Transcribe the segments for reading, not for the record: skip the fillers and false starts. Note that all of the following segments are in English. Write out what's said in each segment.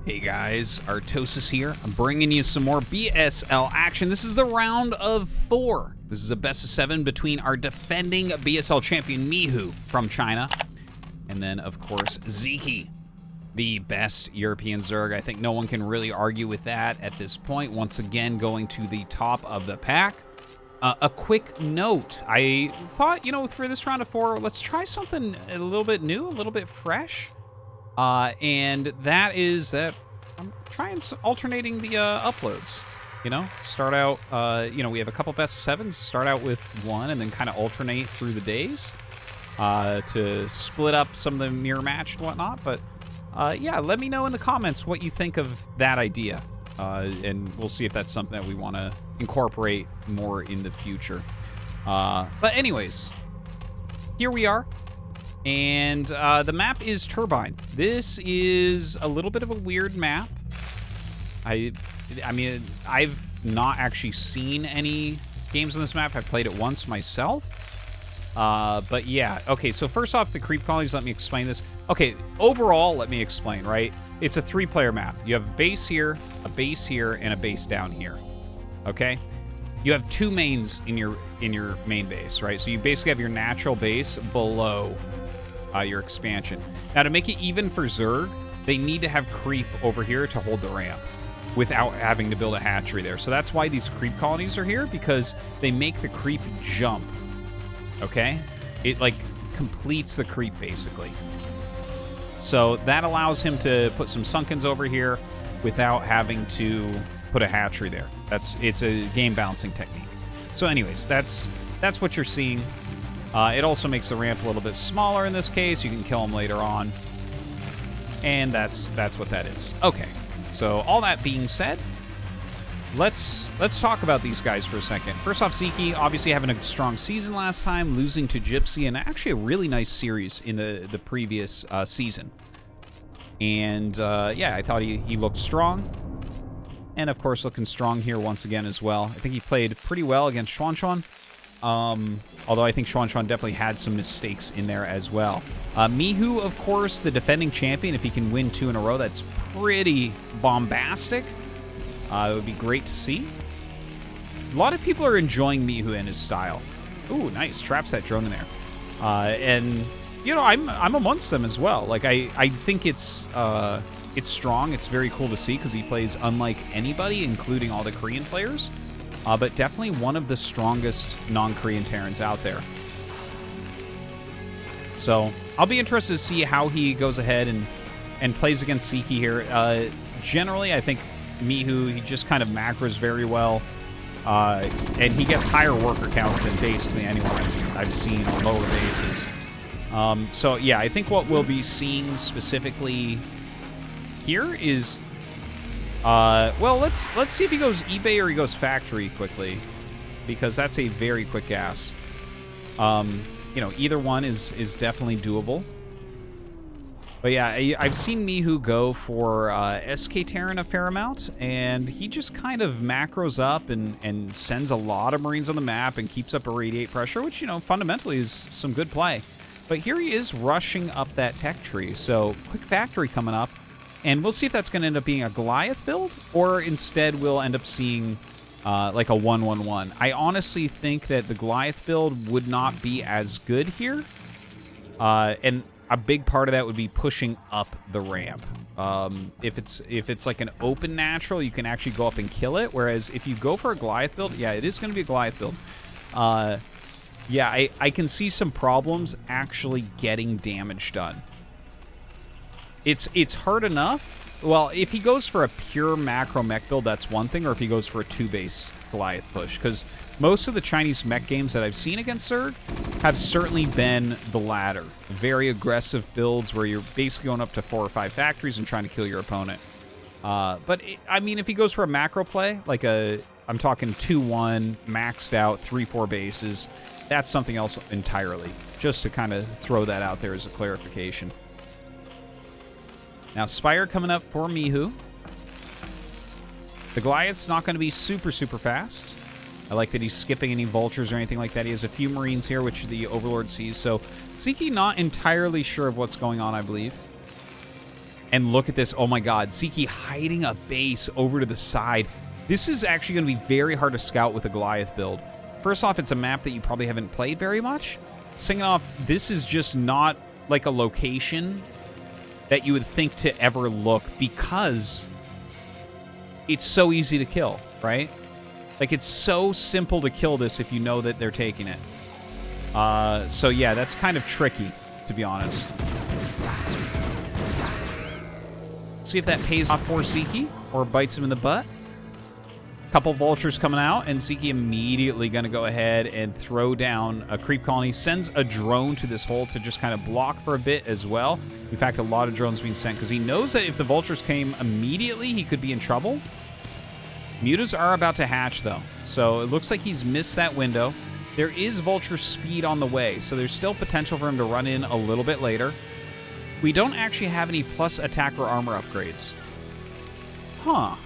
Hey guys, Artosis here. I'm bringing you some more BSL action. This is the round of 4. This is a best of 7 between our defending BSL champion Mihu from China, and then of course Sziky, the best European Zerg. I think no one can really argue with that at this point. Once again, going to the top of the pack. A quick note. I thought, for this round of 4, let's try something a little bit new, a little bit fresh. And that is that I'm trying alternating the uploads. Start out, we have a couple best of 7s. Start out with one and then kind of alternate through the days to split up some of the mirror match and whatnot. But yeah, let me know in the comments what you think of that idea. And we'll see if that's something that we want to incorporate more in the future. But anyways, here we are. And the map is Turbine. This is a little bit of a weird map. I mean, I've not actually seen any games on this map. I've played it once myself. But yeah, okay, so first off, the creep colonies, let me explain this. Okay, overall, let me explain, right? It's a 3-player map. You have a base here, and a base down here, okay? You have 2 mains in your main base, right? So you basically have your natural base below your expansion. Now, to make it even for Zerg, they need to have creep over here to hold the ramp without having to build a hatchery there. So that's why these creep colonies are here, because they make the creep jump, okay? It, like, completes the creep, basically. So that allows him to put some sunkens over here without having to put a hatchery there. It's a game balancing technique. So anyways, that's what you're seeing. It also makes the ramp a little bit smaller in this case. You can kill him later on. And that's what that is. Okay, so all that being said, let's talk about these guys for a second. First off, Sziky, obviously having a strong season last time, losing to Gypsy, and actually a really nice series in the previous season. And yeah, I thought he looked strong. And of course, looking strong here once again as well. I think he played pretty well against Xuan. Although I think Xuan definitely had some mistakes in there as well. Mihu, of course, the defending champion. If he can win 2 in a row, that's pretty bombastic. It would be great to see. A lot of people are enjoying Mihu and his style. Ooh, nice. Traps that drone in there. And, I'm amongst them as well. Like, I think it's strong. It's very cool to see because he plays unlike anybody, including all the Korean players. But definitely one of the strongest non-Korean Terrans out there. So I'll be interested to see how he goes ahead and plays against Sziky here. Generally, I think Mihu, he just kind of macros very well. And he gets higher worker counts than basically anyone I've seen on lower bases. So yeah, I think what we'll be seeing specifically here is... well, let's see if he goes eBay or he goes factory quickly, because that's a very quick gas. Either one is definitely doable. But yeah, I've seen Mihu go for SK Terran a fair amount, and he just kind of macros up and sends a lot of Marines on the map and keeps up a radiate pressure, which, fundamentally is some good play. But here he is rushing up that tech tree, so quick factory coming up. And we'll see if that's going to end up being a Goliath build, or instead we'll end up seeing like a 1-1-1. I honestly think that the Goliath build would not be as good here. And a big part of that would be pushing up the ramp. If it's like an open natural, you can actually go up and kill it. Whereas if you go for a Goliath build, yeah, it is going to be a Goliath build. Yeah, I can see some problems actually getting damage done. It's hard enough. Well, if he goes for a pure macro mech build, that's one thing, or if he goes for a 2-base Goliath push, because most of the Chinese mech games that I've seen against Zerg have certainly been the latter. Very aggressive builds where you're basically going up to 4 or 5 factories and trying to kill your opponent. But, I mean, if he goes for a macro play, like I'm talking 2-1, maxed out, 3-4 bases, that's something else entirely, just to kind of throw that out there as a clarification. Now, Spire coming up for Mihu. The Goliath's not going to be super, super fast. I like that he's skipping any vultures or anything like that. He has a few Marines here, which the Overlord sees. So, Sziky not entirely sure of what's going on, I believe. And look at this. Oh my god. Sziky hiding a base over to the side. This is actually going to be very hard to scout with a Goliath build. First off, it's a map that you probably haven't played very much. Second off, this is just not like a location that you would think to ever look because it's so easy to kill, right? Like, it's so simple to kill this if you know that they're taking it. So yeah, that's kind of tricky, to be honest. See if that pays off for Sziky or bites him in the butt. Couple vultures coming out, and Sziky immediately going to go ahead and throw down a creep colony. Sends a drone to this hole to just kind of block for a bit as well. In fact, a lot of drones being sent because he knows that if the vultures came immediately, he could be in trouble. Mutas are about to hatch, though, so it looks like he's missed that window. There is vulture speed on the way, so there's still potential for him to run in a little bit later. We don't actually have any plus attack or armor upgrades. Huh.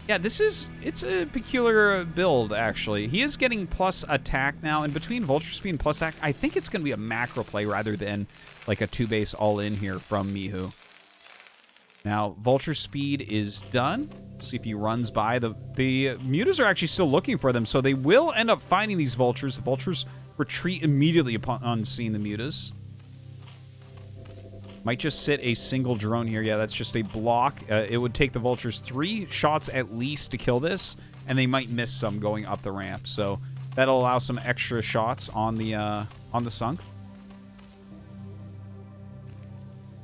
Yeah, it's a peculiar build, actually. He is getting plus attack now, and between vulture speed and plus attack, I think it's going to be a macro play rather than like a 2-base all-in here from Mihu. Now, vulture speed is done. See if he runs by. The mutas are actually still looking for them, so they will end up finding these vultures. The vultures retreat immediately upon seeing the mutas. Might just sit a single drone here. Yeah, that's just a block. It would take the vultures 3 shots at least to kill this, and they might miss some going up the ramp. So that'll allow some extra shots on the sunk.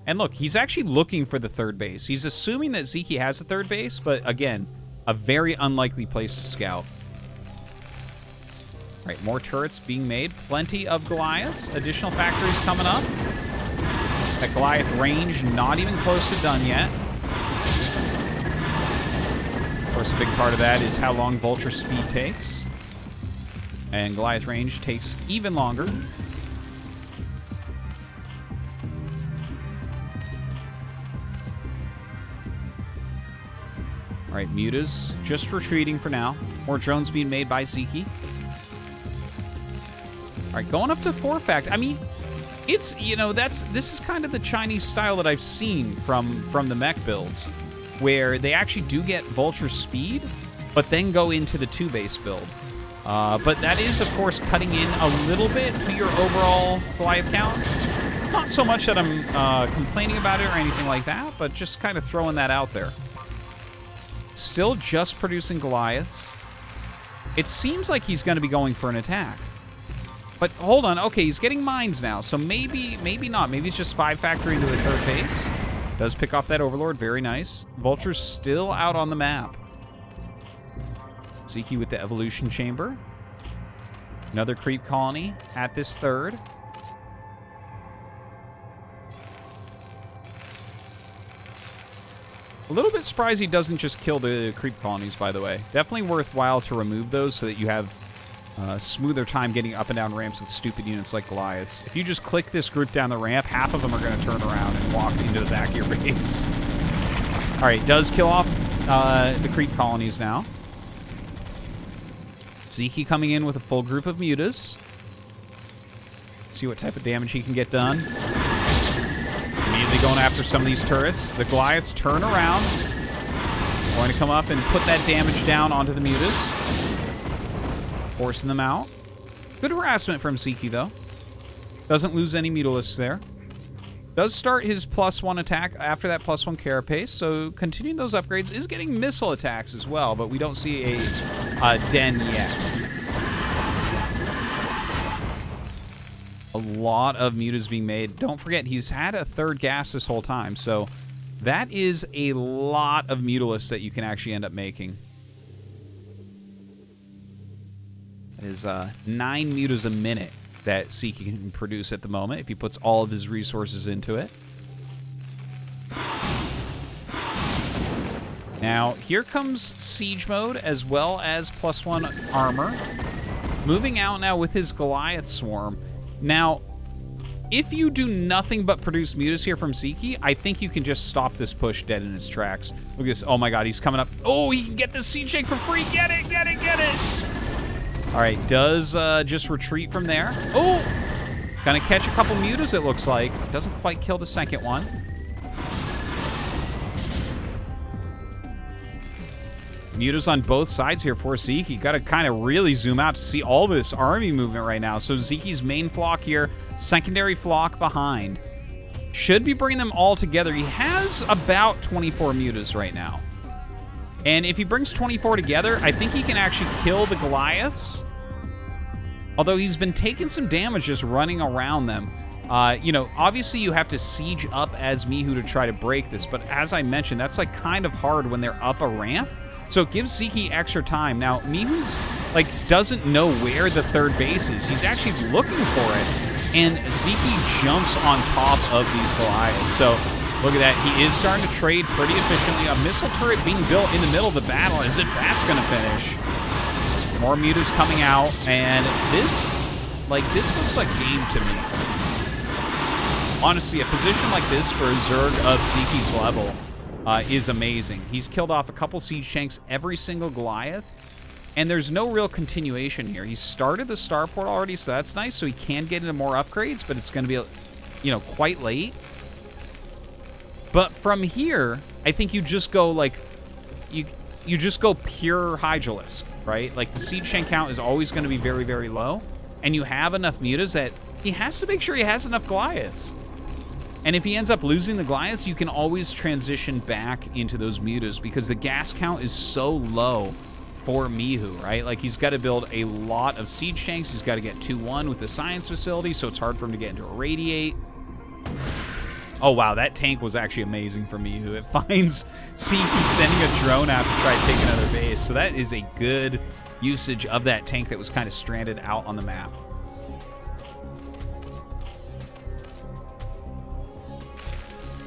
And look, he's actually looking for the third base. He's assuming that Sziky has a third base, but again, a very unlikely place to scout. All right, more turrets being made. Plenty of Goliaths. Additional factories coming up. That Goliath range not even close to done yet. Of course, a big part of that is how long vulture speed takes. And Goliath range takes even longer. All right, mutas just retreating for now. More drones being made by Sziky. All right, going up to 4 fact. I mean, it's, you know, this is kind of the Chinese style that I've seen from the mech builds, where they actually do get vulture speed, but then go into the 2-base build. But that is, of course, cutting in a little bit to your overall Goliath count. Not so much that I'm complaining about it or anything like that, but just kind of throwing that out there. Still just producing Goliaths. It seems like he's going to be going for an attack. But hold on. Okay, he's getting mines now. So maybe not. Maybe it's just 5 factory into the 3rd base. Does pick off that Overlord. Very nice. Vulture's still out on the map. Sziky with the evolution chamber. Another creep colony at this 3rd. A little bit surprised he doesn't just kill the creep colonies, by the way. Definitely worthwhile to remove those so that you have smoother time getting up and down ramps with stupid units like Goliaths. If you just click this group down the ramp, half of them are going to turn around and walk into the back of your base. All right, does kill off the creep colonies now. Sziky coming in with a full group of mutas. See what type of damage he can get done. Immediately going after some of these turrets. The Goliaths turn around. Going to come up and put that damage down onto the mutas. Forcing them out. Good harassment from Sziky, though. Doesn't lose any mutalisks there. Does start his +1 attack after that +1 carapace, so continuing those upgrades is getting missile attacks as well, but we don't see a den yet. A lot of mutas being made. Don't forget, he's had a 3rd gas this whole time, so that is a lot of mutalisks that you can actually end up making. That is 9 mutas a minute that Sziky can produce at the moment if he puts all of his resources into it. Now, here comes Siege Mode as well as +1 armor. Moving out now with his Goliath Swarm. Now, if you do nothing but produce mutas here from Sziky, I think you can just stop this push dead in its tracks. Look at this. Oh my god, he's coming up. Oh, he can get this Siege Shake for free. Get it, get it, get it. All right, does just retreat from there. Oh, gonna catch a couple mutas, it looks like. Doesn't quite kill the 2nd one. Mutas on both sides here for Sziky. Got to kind of really zoom out to see all this army movement right now. So Ziky's main flock here, secondary flock behind. Should be bringing them all together. He has about 24 Mutas right now. And if he brings 24 together, I think he can actually kill the Goliaths. Although he's been taking some damage just running around them. You know, obviously you have to siege up as Mihu to try to break this. But as I mentioned, that's like kind of hard when they're up a ramp. So it gives Sziky extra time. Now, Mihu's like doesn't know where the third base is. He's actually looking for it. And Sziky jumps on top of these Goliaths. So look at that. He is starting to trade pretty efficiently. A missile turret being built in the middle of the battle as if that's going to finish. More Mutas coming out. And this looks like game to me. Honestly, a position like this for a Zerg of Ziky's level is amazing. He's killed off a couple siege tanks, every single Goliath. And there's no real continuation here. He started the starport already, so that's nice. So he can get into more upgrades, but it's going to be, you know, quite late. But from here, I think you just go like, you just go pure Hydralisk, right? Like the siege tank count is always going to be very, very low. And you have enough Mutas that he has to make sure he has enough Goliaths. And if he ends up losing the Goliaths, you can always transition back into those Mutas because the gas count is so low for Mihu, right? Like, he's got to build a lot of siege tanks. He's got to get 2-1 with the science facility, so it's hard for him to get into a radiate. Oh, wow, that tank was actually amazing for Mihu. It finds Sziky sending a drone out to try to take another base, so that is a good usage of that tank that was kind of stranded out on the map.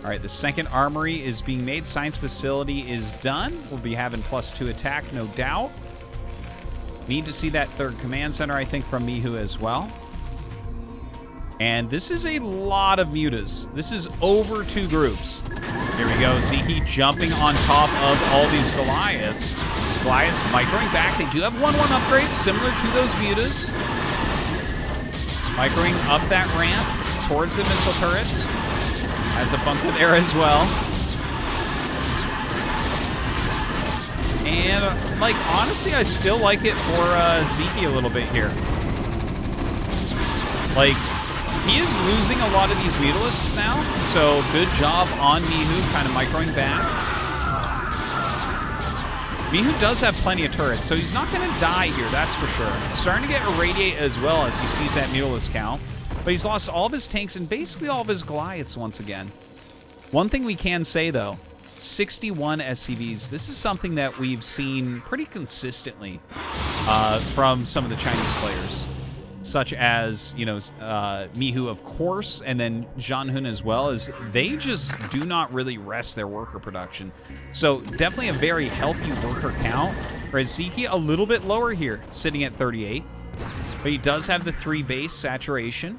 All right, the second armory is being made. Science facility is done. We'll be having +2 attack, no doubt. Need to see that third command center, I think, from Mihu as well. And this is a lot of Mutas. This is over 2 groups. Here we go. Sziky jumping on top of all these Goliaths. Goliaths microing back. They do have 1-1 upgrades, similar to those Mutas. Microing up that ramp towards the missile turrets. Has a bunker there as well. And, like, honestly, I still like it for Sziky a little bit here. Like, he is losing a lot of these Mutalisks now, so good job on Mihu kind of microing back. Mihu does have plenty of turrets, so he's not going to die here, that's for sure. He's starting to get irradiate as well as he sees that Mutalisk count. But he's lost all of his tanks and basically all of his Goliaths once again. One thing we can say, though, 61 SCVs. This is something that we've seen pretty consistently from some of the Chinese players, such as, you know, Mihu, of course, and then Janhun as well, as they just do not really rest their worker production. So definitely a very healthy worker count, whereas Sziky a little bit lower here, sitting at 38. But he does have the 3 base saturation,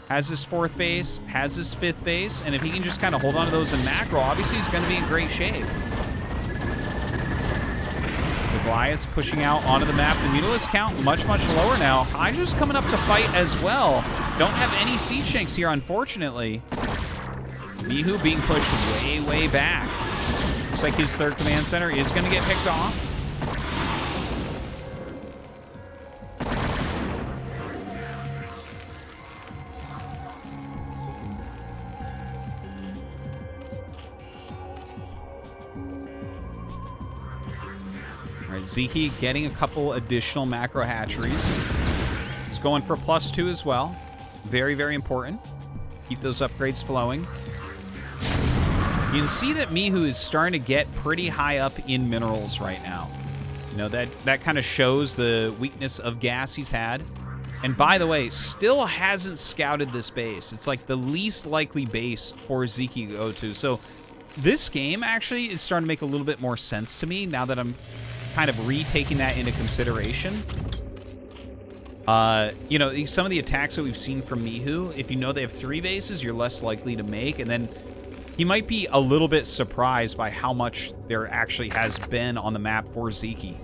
has his 4th base, has his 5th base, and if he can just kind of hold on to those in macro, obviously he's going to be in great shape. The Goliaths pushing out onto the map. The Mutalisk count much, much lower now. Hydra's coming up to fight as well. Don't have any siege tanks here, unfortunately. Mihu being pushed way, way back. Looks like his 3rd command center is going to get picked off. Sziky getting a couple additional macro hatcheries. He's going for +2 as well. Very, very important. Keep those upgrades flowing. You can see that Mihu is starting to get pretty high up in minerals right now. You know, that kind of shows the weakness of gas he's had. And by the way, still hasn't scouted this base. It's like the least likely base for Sziky to go to. So this game actually is starting to make a little bit more sense to me now that I'm kind of retaking that into consideration. You know, some of the attacks that we've seen from Mihu, if you know they have 3 bases, you're less likely to make, and then he might be a little bit surprised by how much there actually has been on the map for Sziky.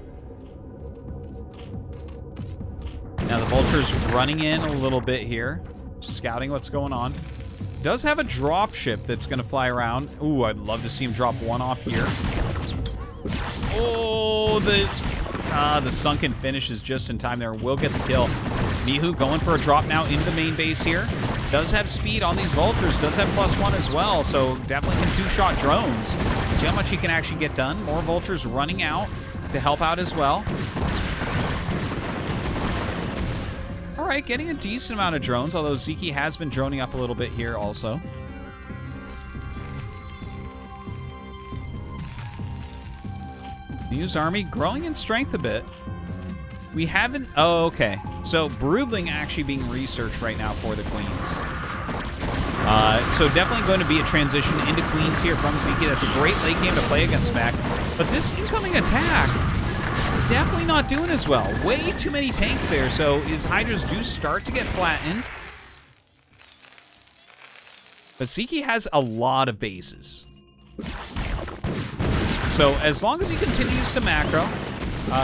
Now the Vulture's running in a little bit here, scouting what's going on. Does have a drop ship that's going to fly around. Ooh, I'd love to see him drop one off here. Oh, the sunken finish is just in time there. Will get the kill. Mihu going for a drop now into main base here. Does have speed on these vultures. Does have +1 as well, so definitely can two-shot drones. See how much he can actually get done. More vultures running out to help out as well. All right, getting a decent amount of drones, although Sziky has been droning up a little bit here also. Mihu's army growing in strength a bit. We haven't... Oh, okay. So, Broodling actually being researched right now for the Queens. So, definitely going to be a transition into Queens here from Sziky. That's a great late game to play against Mech. But this incoming attack, definitely not doing as well. Way too many tanks there, so his Hydras do start to get flattened. But Sziky has a lot of bases. So, as long as he continues to macro...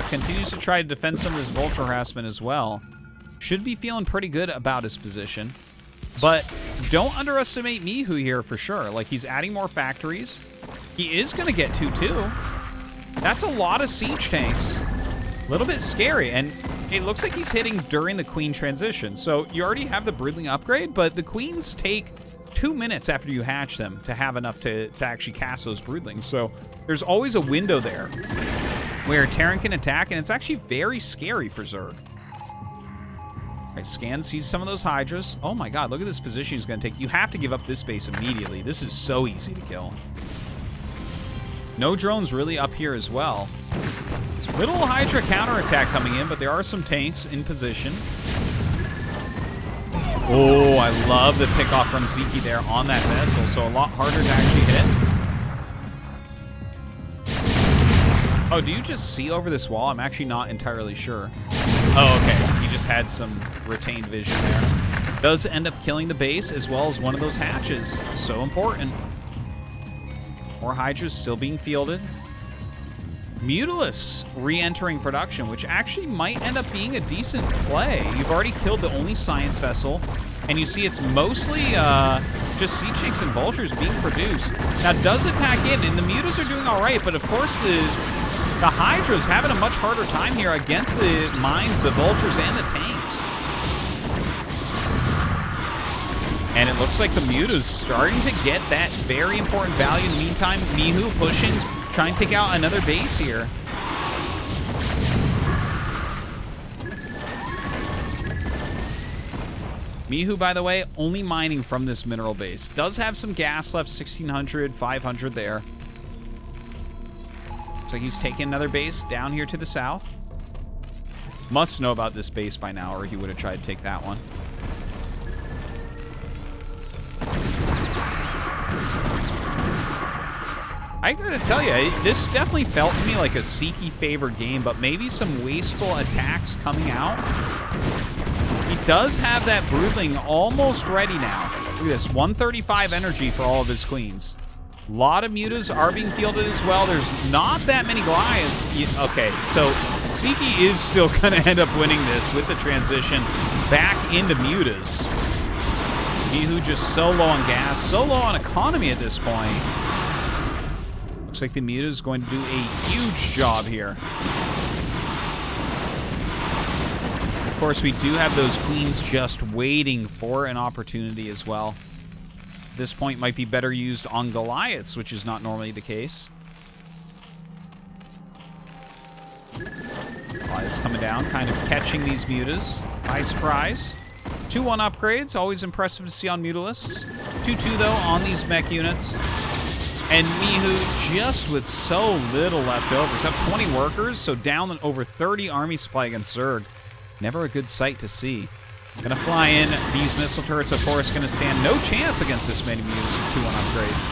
continues to try to defend some of this vulture harassment as well. Should be feeling pretty good about his position. But don't underestimate Mihu here for sure. Like, he's adding more factories. He is going to get 2-2. That's a lot of siege tanks. A little bit scary. And it looks like he's hitting during the queen transition. So you already have the Broodling upgrade, but the queens take 2 minutes after you hatch them to have enough to actually cast those Broodlings. So there's always a window there where Terran can attack, and it's actually very scary for Zerg. All right, Scan sees some of those Hydras. Oh my god, look at this position he's going to take. You have to give up this base immediately. This is so easy to kill. No drones really up here as well. Little Hydra counterattack coming in, but there are some tanks in position. Oh, I love the pickoff from Sziky there on that vessel, so a lot harder to actually hit. Oh, do you just see over this wall? I'm actually not entirely sure. Oh, okay. He just had some retained vision there. Does end up killing the base as well as one of those hatches. So important. More Hydras still being fielded. Mutalisks re-entering production, which actually might end up being a decent play. You've already killed the only science vessel, and you see it's mostly just siege tanks and vultures being produced. Now, does attack in, and the mutas are doing all right, but of course the Hydra's having a much harder time here against the mines, the vultures, and the tanks. And it looks like the Muta's starting to get that very important value. In the meantime, Mihu pushing, trying to take out another base here. Mihu, by the way, only mining from this mineral base. Does have some gas left, 1,600, 500 there. So he's taking another base down here to the south. Must know about this base by now, or he would have tried to take that one. I gotta tell you, this definitely felt to me like a Sziky favored game, but maybe some wasteful attacks coming out. He does have that Broodling almost ready now. Look at this, 135 energy for all of his queens. A lot of mutas are being fielded as well. There's not that many Goliaths. Okay, so Sziky is still going to end up winning this with the transition back into mutas. Mihu just so low on gas, so low on economy at this point. Looks like the muta is going to do a huge job here. Of course, we do have those queens just waiting for an opportunity as well. This point might be better used on Goliaths, which is not normally the case. Goliaths coming down, kind of catching these mutas by surprise. 2-1 upgrades, always impressive to see on Mutalisks. 2-2 though on these mech units. And Mihu just with so little left over. He's up 20 workers, so down over 30 army supply against Zerg. Never a good sight to see. Gonna fly in. These missile turrets, of course, gonna stand no chance against this many mutas with 2-1 upgrades.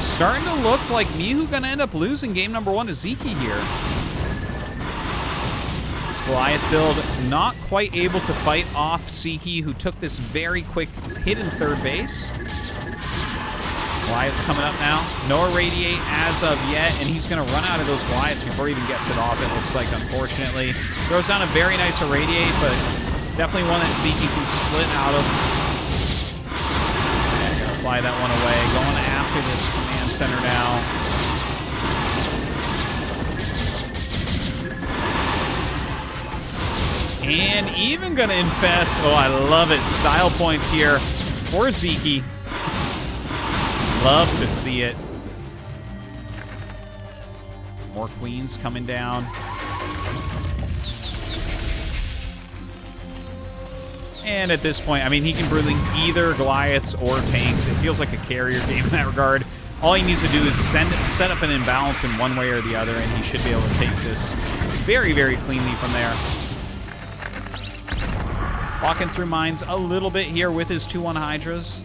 Starting to look like Mihu gonna end up losing game number 1 to Sziky here. This Goliath build not quite able to fight off Sziky, who took this very quick hit in third base. Goliath's coming up now. No irradiate as of yet, and he's going to run out of those Goliaths before he even gets it off, it looks like, unfortunately. Throws down a very nice irradiate, but definitely one that Sziky can split out of. And going to fly that one away. Going after after this command center now. And even going to infest. Oh, I love it. Style points here for Sziky. Love to see it. More queens coming down. And at this point, I mean, he can brutally either Goliaths or tanks. It feels like a carrier game in that regard. All he needs to do is set up an imbalance in one way or the other, and he should be able to take this very, very cleanly from there. Walking through mines a little bit here with his 2-1 Hydras.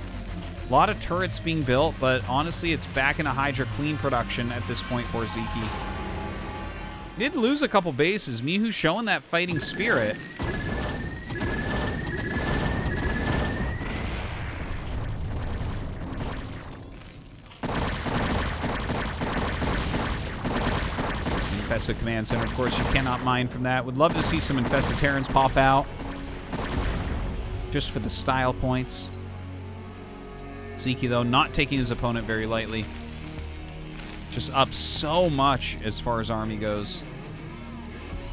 A lot of turrets being built, but honestly, it's back into Hydra Queen production at this point for Sziky. Did lose a couple bases. Mihu showing that fighting spirit. Infested Command Center, of course, you cannot mine from that. Would love to see some Infested Terrans pop out. Just for the style points. Sziky, though, not taking his opponent very lightly. Just up so much as far as army goes.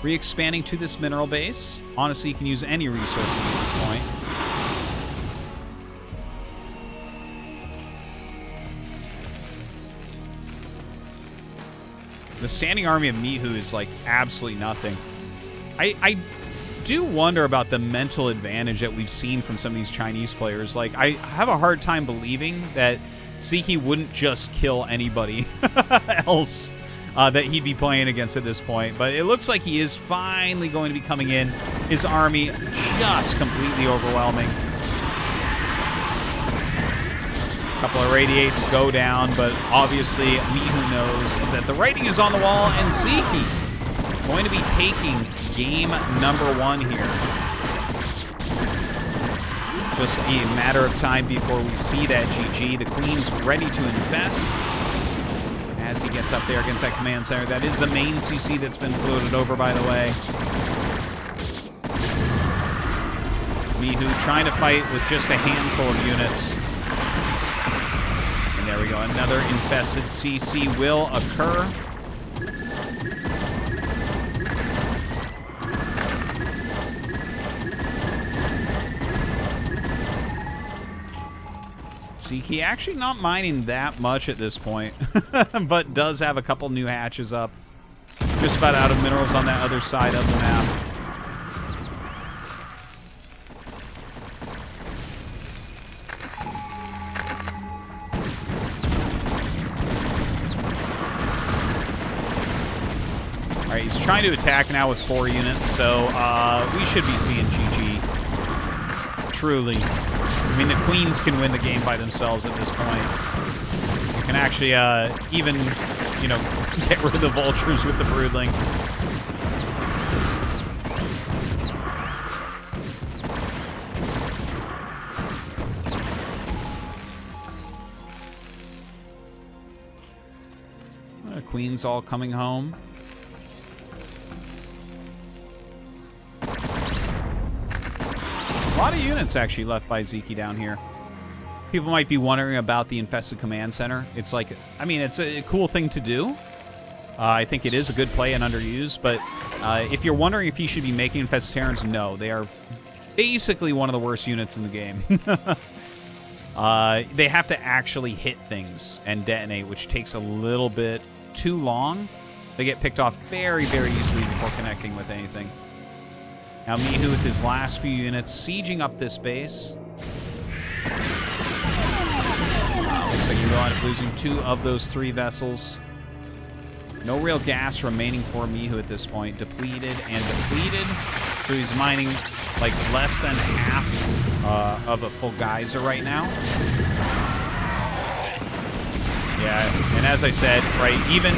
Re-expanding to this mineral base. Honestly, you can use any resources at this point. The standing army of Mihu is like absolutely nothing. I do wonder about the mental advantage that we've seen from some of these Chinese players. Like, I have a hard time believing that Sziky wouldn't just kill anybody else that he'd be playing against at this point. But it looks like he is finally going to be coming in. His army just completely overwhelming. A couple of radiates go down, but obviously Mihu knows that the writing is on the wall, and Sziky going to be taking game number 1 here. Just a matter of time before we see that GG. The Queen's ready to infest as he gets up there against that command center. That is the main CC that's been floated over, by the way. Mihu trying to fight with just a handful of units. And there we go. Another infested CC will occur. Sziky actually not mining that much at this point, but does have a couple new hatches up. Just about out of minerals on that other side of the map. All right, he's trying to attack now with 4 units, so we should be seeing GG. Truly. I mean, the Queens can win the game by themselves at this point. You can actually even, you know, get rid of the Vultures with the Broodling. Queens all coming home. A lot of units actually left by Sziky down here. People might be wondering about the Infested Command Center. It's like, I mean, it's a cool thing to do. I think it is a good play and underused, but if you're wondering if he should be making Infested Terrans, no. They are basically one of the worst units in the game. They have to actually hit things and detonate, which takes a little bit too long. They get picked off very, very easily before connecting with anything. Now Mihu with his last few units sieging up this base. Looks like he will end up losing 2 of those 3 vessels. No real gas remaining for Mihu at this point. Depleted and depleted. So he's mining like less than half of a full geyser right now. Yeah, and as I said, right, even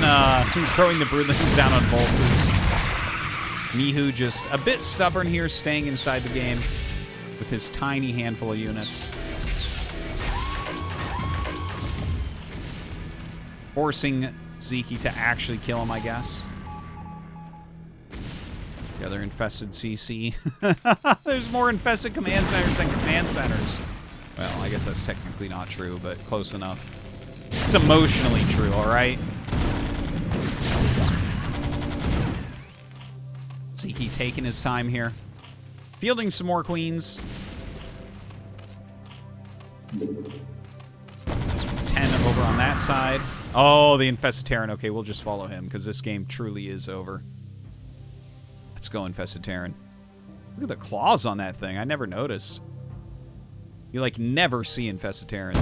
throwing the Broodlings down on Vultures. Mihu just a bit stubborn here, staying inside the game with his tiny handful of units. Forcing Sziky to actually kill him, I guess. The other infested CC. There's more infested command centers than command centers. Well, I guess that's technically not true, but close enough. It's emotionally true, all right? Sziky taking his time here. Fielding some more queens. 10 over on that side. Oh, the Infested Terran. Okay, we'll just follow him because this game truly is over. Let's go, Infested Terran. Look at the claws on that thing. I never noticed. You, like, never see Infested Terrans. A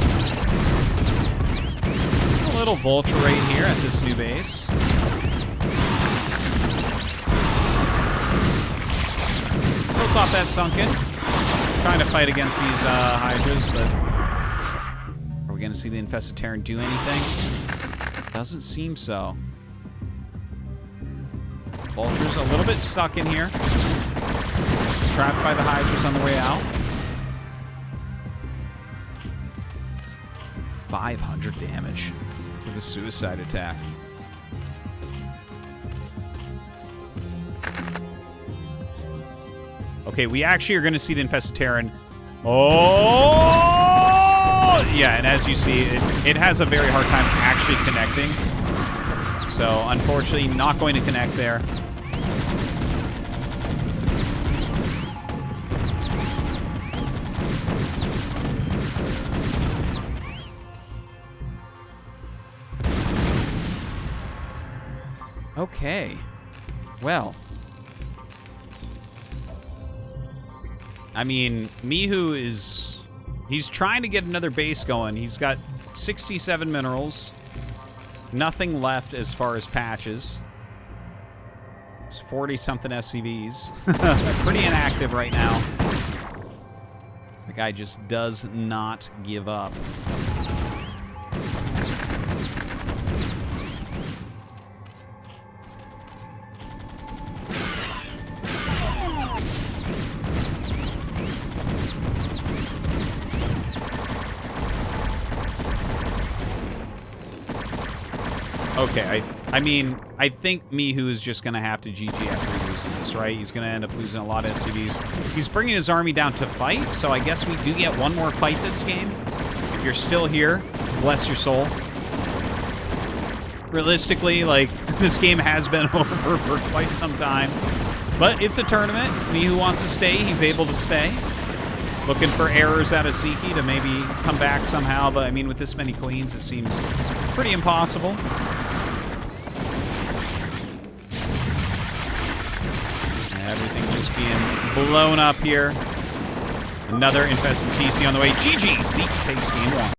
little Vulture right here at this new base. Pulls off that Sunken. Trying to fight against these Hydras, but... Are we going to see the Infested Terran do anything? Doesn't seem so. Vulture's a little bit stuck in here. Trapped by the Hydras on the way out. 500 damage with a suicide attack. Okay, we actually are going to see the Infested Terran. Oh! Yeah, and as you see, it has a very hard time actually connecting. So, unfortunately, not going to connect there. Okay. Well. I mean, Mihu is... He's trying to get another base going. He's got 67 minerals. Nothing left as far as patches. It's 40-something SCVs. Pretty inactive right now. The guy just does not give up. Okay, I mean, I think Mihu is just going to have to GG after he loses this, right? He's going to end up losing a lot of SCVs. He's bringing his army down to fight, so I guess we do get one more fight this game. If you're still here, bless your soul. Realistically, like, this game has been over for quite some time. But it's a tournament. Mihu wants to stay. He's able to stay. Looking for errors out of Sziky to maybe come back somehow, but I mean, with this many queens, it seems pretty impossible. Everything just being blown up here. Another Infested CC on the way. GG! Sziky takes game one.